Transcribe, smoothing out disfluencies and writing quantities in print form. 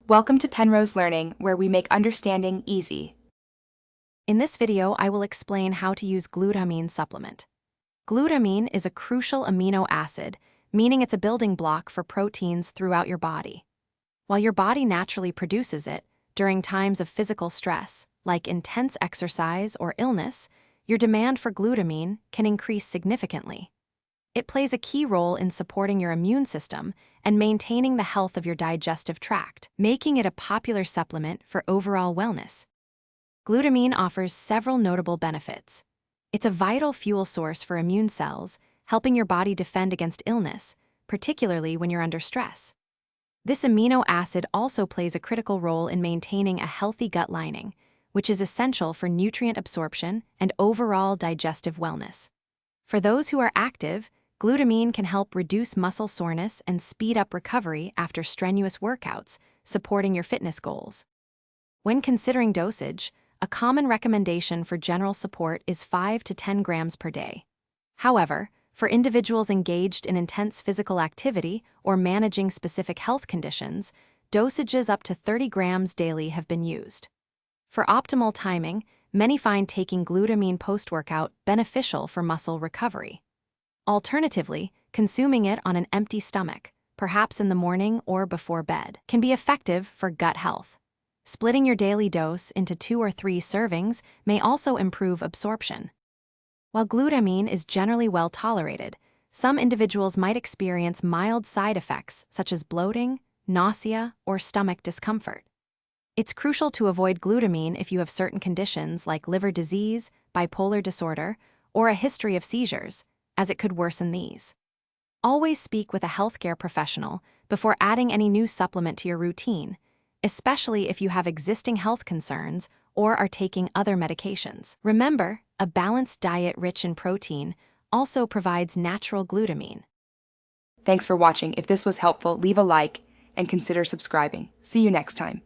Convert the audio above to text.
Welcome to Penrose Learning, where we make understanding easy. In this video, I will explain how to use glutamine supplement. Glutamine is a crucial amino acid, meaning it's a building block for proteins throughout your body. While your body naturally produces it, during times of physical stress, like intense exercise or illness, your demand for glutamine can increase significantly. It plays a key role in supporting your immune system and maintaining the health of your digestive tract, making it a popular supplement for overall wellness. Glutamine offers several notable benefits. It's a vital fuel source for immune cells, helping your body defend against illness, particularly when you're under stress. This amino acid also plays a critical role in maintaining a healthy gut lining, which is essential for nutrient absorption and overall digestive wellness. For those who are active, glutamine can help reduce muscle soreness and speed up recovery after strenuous workouts, supporting your fitness goals. When considering dosage, a common recommendation for general support is 5 to 10 grams per day. However, for individuals engaged in intense physical activity or managing specific health conditions, dosages up to 30 grams daily have been used. For optimal timing, many find taking glutamine post-workout beneficial for muscle recovery. Alternatively, consuming it on an empty stomach, perhaps in the morning or before bed, can be effective for gut health. Splitting your daily dose into 2 or 3 servings may also improve absorption. While glutamine is generally well tolerated, some individuals might experience mild side effects such as bloating, nausea, or stomach discomfort. It's crucial to avoid glutamine if you have certain conditions like liver disease, bipolar disorder, or a history of seizures, as it could worsen these. Always speak with a healthcare professional before adding any new supplement to your routine, especially if you have existing health concerns or are taking other medications. Remember, a balanced diet rich in protein also provides natural glutamine. Thanks for watching. If this was helpful, leave a like and consider subscribing. See you next time.